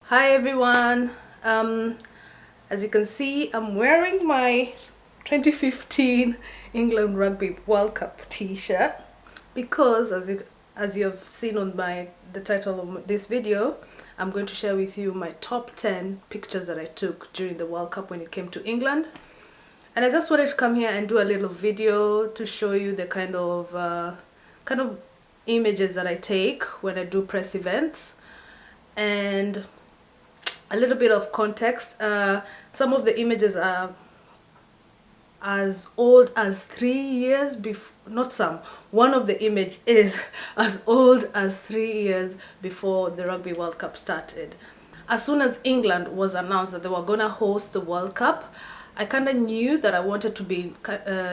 Hi everyone. As you can see, I'm wearing my 2015 England Rugby World Cup t-shirt because as you have seen on the title of this video, I'm going to share with you my top 10 pictures that I took during the World Cup when it came to England. And I just wanted to come here and do a little video to show you the kind of images that I take when I do press events, and a little bit of context. Some of the images are as old as 3 years before, not some, one of the image is as old as 3 years before the Rugby World Cup started. As soon as England was announced that they were gonna host the World Cup, I kind of knew that I wanted to be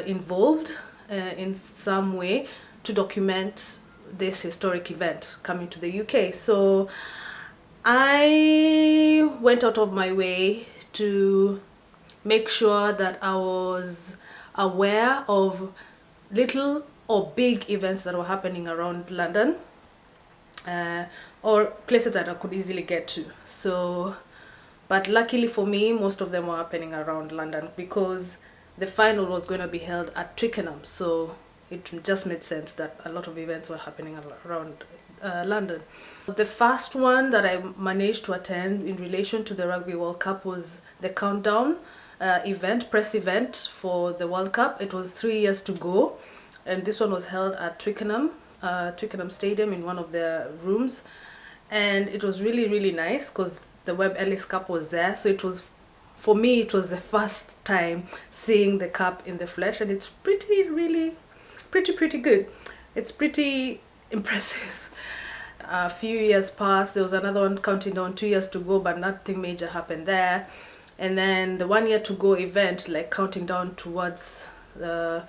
involved in some way to document this historic event coming to the UK. So I went out of my way to make sure that I was aware of little or big events that were happening around London, or places that I could easily get to. So, but luckily for me, most of them were happening around London because the final was going to be held at Twickenham. So it just made sense that a lot of events were happening around London. The first one that I managed to attend in relation to the Rugby World Cup was the countdown press event for the World Cup. It was 3 years to go, and this one was held at Twickenham Stadium in one of the rooms, and it was really nice because the Webb Ellis Cup was there. So it was, for me, it was the first time seeing the cup in the flesh, and it's pretty good. It's pretty impressive. A few years passed. There was another one counting down 2 years to go, but nothing major happened there. And then the 1 year to go event, like counting down towards the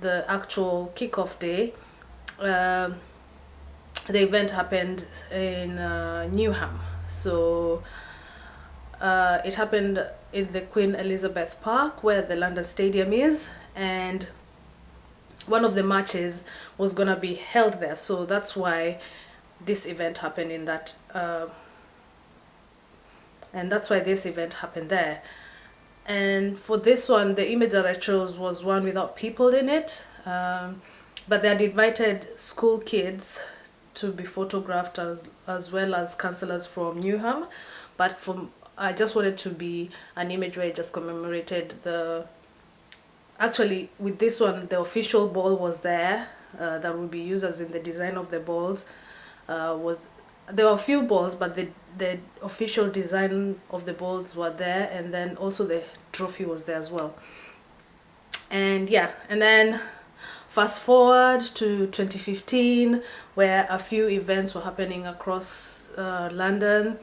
actual kickoff day, the event happened in Newham. So it happened in the Queen Elizabeth Park, where the London Stadium is, and one of the matches was gonna be held there. So that's why this event happened in that, and that's why this event happened there. And for this one, the image that I chose was one without people in it, but they had invited school kids to be photographed as well as councillors from Newham. But I just wanted to be an image where I just commemorated actually with this one, the official ball was there that would be used as in the design of the balls. There were a few balls, but the official design of the balls were there, and then also the trophy was there as well. And yeah, and then fast forward to 2015, where a few events were happening across London.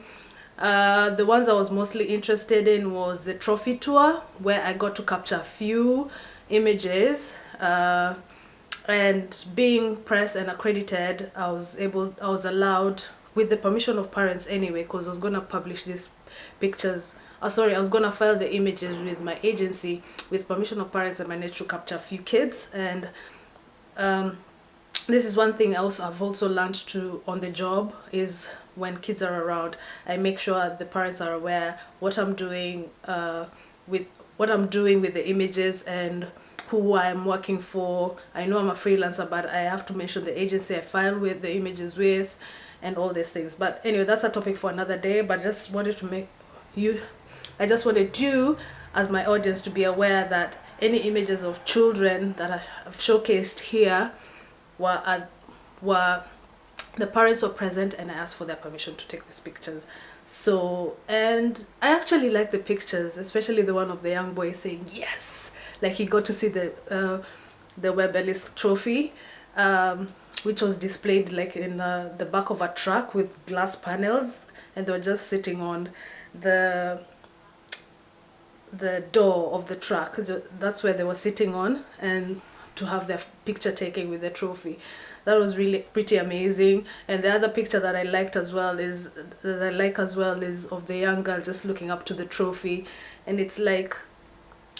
The ones I was mostly interested in was the trophy tour, where I got to capture a few images, and being press and accredited, I was allowed, with the permission of parents anyway, because I was gonna publish these pictures. I was gonna file the images with my agency. With permission of parents, I managed to capture a few kids, and this is one thing I've also learned on the job, is when kids are around, I make sure the parents are aware what I'm doing with the images and who I'm working for. I know I'm a freelancer, but I have to mention the agency I file with, the images with, and all these things. But anyway, that's a topic for another day. But I just wanted you as my audience to be aware that any images of children that I've showcased here were the parents were present, and I asked for their permission to take these pictures. So, and I actually like the pictures, especially the one of the young boy saying yes, like he got to see the Webb Ellis trophy, which was displayed like in the back of a truck with glass panels, and they were just sitting on the door of the truck. That's where they were sitting on, and to have their picture taken with the trophy. That was really pretty amazing. And the other picture that I like as well is of the young girl just looking up to the trophy, and it's like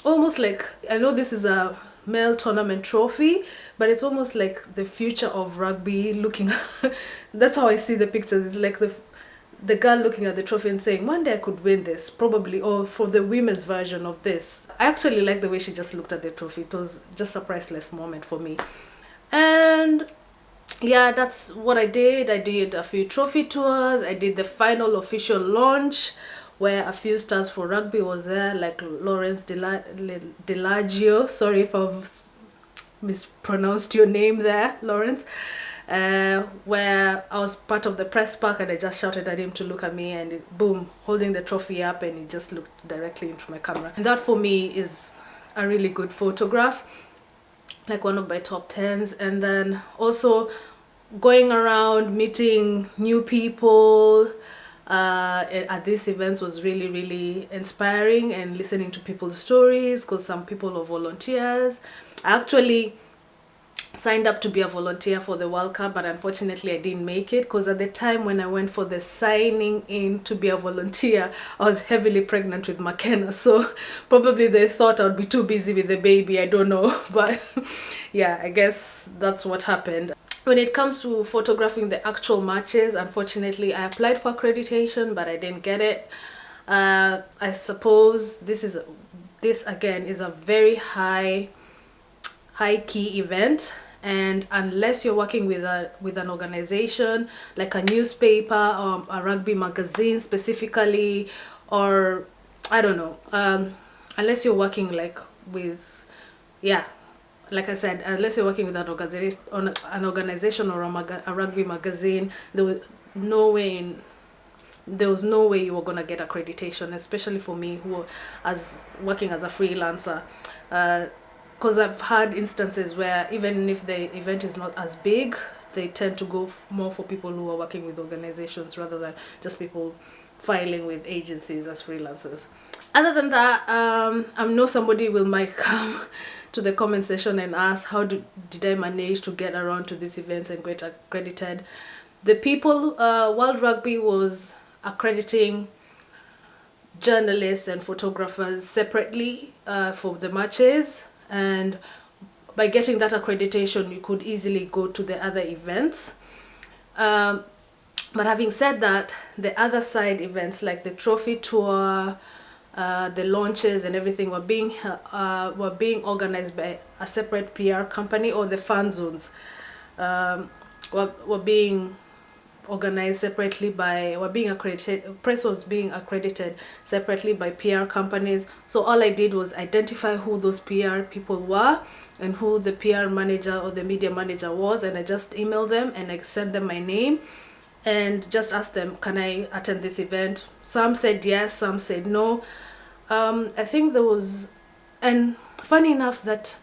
almost like, I know this is a male tournament trophy, but it's almost like the future of rugby looking that's how I see the pictures. It's like the girl looking at the trophy and saying, one day I could win this, probably, or for the women's version of this. I actually like the way she just looked at the trophy. It was just a priceless moment for me. And yeah, that's what I did. I did a few trophy tours. I did the final official launch where a few stars for rugby was there, like Lawrence Delagio. Sorry if I've mispronounced your name there, Lawrence. Where I was part of the press pack and I just shouted at him to look at me, and boom, holding the trophy up, and he just looked directly into my camera. And that for me is a really good photograph, like one of my top 10s. And then also going around meeting new people at these events was really, really inspiring, and listening to people's stories, because some people are volunteers. I actually signed up to be a volunteer for the World Cup, but unfortunately I didn't make it, because at the time when I went for the signing in to be a volunteer, I was heavily pregnant with McKenna, so probably they thought I would be too busy with the baby, I don't know. But yeah, I guess that's what happened. When it comes to photographing the actual matches, unfortunately I applied for accreditation, but I didn't get it. I suppose this again is a very high key event, and unless you're working with an organization like a newspaper or a rugby magazine specifically, or I don't know, unless you're working like with, yeah, like I said, unless you're working with an organization or a rugby magazine, there was no way you were gonna get accreditation, especially for me, who as working as a freelancer. Because I've had instances where even if the event is not as big, they tend to go more for people who are working with organizations rather than just people filing with agencies as freelancers. Other than that, I know somebody might come to the comment section and ask, how did I manage to get around to these events and get accredited? The people, World Rugby was accrediting journalists and photographers separately for the matches, and by getting that accreditation you could easily go to the other events. But having said that, the other side events like the trophy tour, the launches and everything were being organized by a separate PR company, or the fan zones were being organized separately press was being accredited separately by PR companies. So all I did was identify who those PR people were and who the PR manager or the media manager was, and I just emailed them and I sent them my name and just asked them, can I attend this event? Some said yes, some said no. I think there was, and funny enough that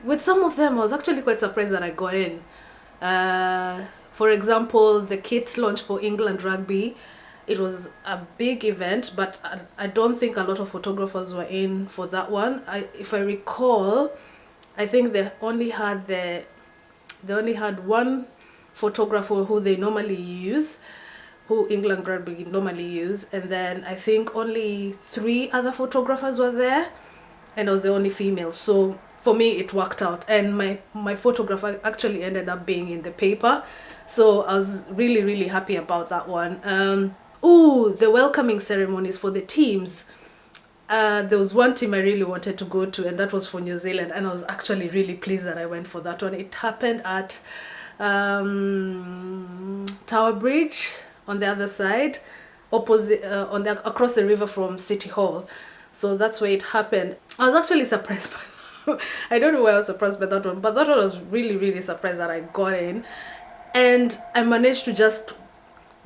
with some of them I was actually quite surprised that I got in. For example, the kit launch for England Rugby, it was a big event, but I don't think a lot of photographers were in for that one. If I recall, I think they only had one photographer who they normally use, who England Rugby normally use, and then I think only 3 other photographers were there, and I was the only female. So for me it worked out, and my photograph actually ended up being in the paper, so I was really, really happy about that one. The welcoming ceremonies for the teams, there was one team I really wanted to go to, and that was for New Zealand, and I was actually really pleased that I went for that one. It happened at Tower Bridge on the other side, opposite across the river from City Hall. So that's where it happened. I was actually surprised by I don't know why I was surprised by that one, but that one I was really, really surprised that I got in, and I managed to just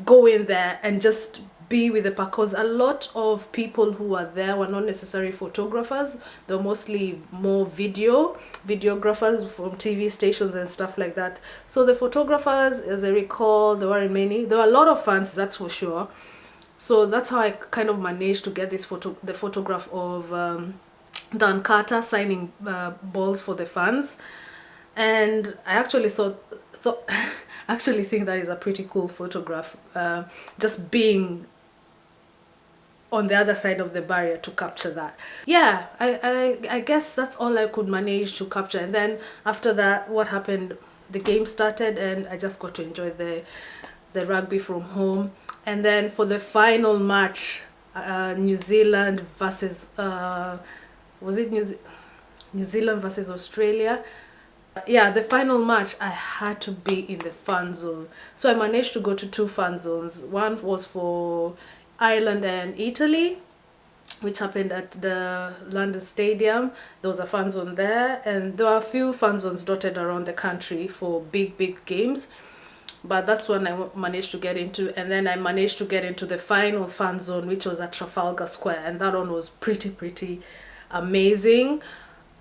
go in there and just be with the pack, because a lot of people who were there were not necessarily photographers. They were mostly more videographers from TV stations and stuff like that. So the photographers, as I recall, there weren't many. There were a lot of fans, that's for sure. So that's how I kind of managed to get the photograph of Dan Carter signing balls for the fans, and I actually actually think that is a pretty cool photograph, just being on the other side of the barrier to capture that. I guess that's all I could manage to capture. And then after that, what happened the game started, and I just got to enjoy the rugby from home. And then for the final match, New Zealand versus was it New Zealand versus Australia? Yeah, the final match, I had to be in the fan zone. So I managed to go to 2 fan zones. One was for Ireland and Italy, which happened at the London Stadium. There was a fan zone there, and there are a few fan zones dotted around the country for big games. But that's one I managed to get into. And then I managed to get into the final fan zone, which was at Trafalgar Square, and that one was pretty amazing.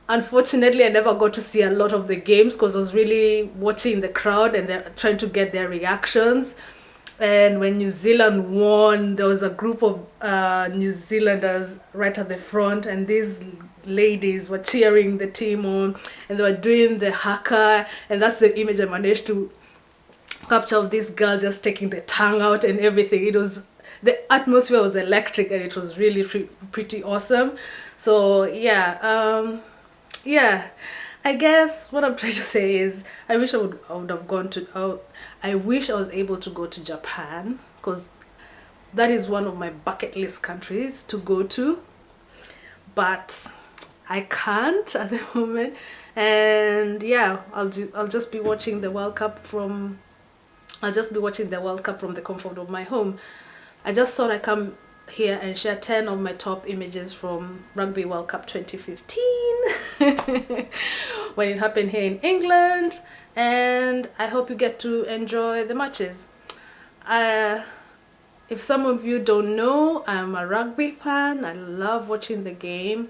Unfortunately, I never got to see a lot of the games because I was really watching the crowd and they're trying to get their reactions. And when New Zealand won, there was a group of New Zealanders right at the front, and these ladies were cheering the team on, and they were doing the haka, and that's the image I managed to capture of this girl just taking the tongue out and everything. It was, the atmosphere was electric, and it was really pretty awesome. So yeah, I guess what I'm trying to say is I wish I would have gone to, I wish I was able to go to Japan, because that is one of my bucket list countries to go to, but I can't at the moment. And yeah, I'll just be watching the World Cup from the comfort of my home. I just thought I'd come here and share 10 of my top images from Rugby World Cup 2015 when it happened here in England, and I hope you get to enjoy the matches. If some of you don't know, I'm a rugby fan. I love watching the game,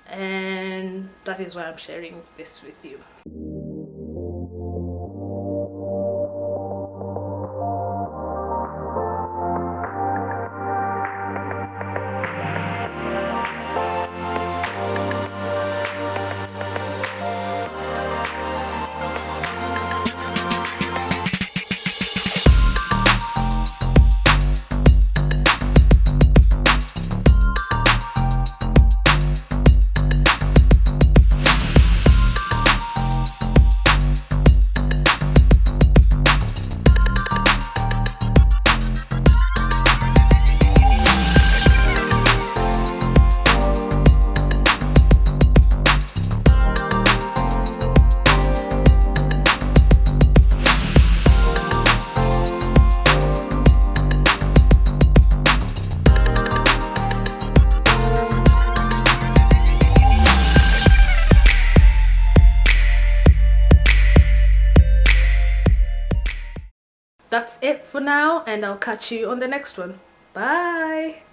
and that is why I'm sharing this with you. That's it for now, and I'll catch you on the next one. Bye!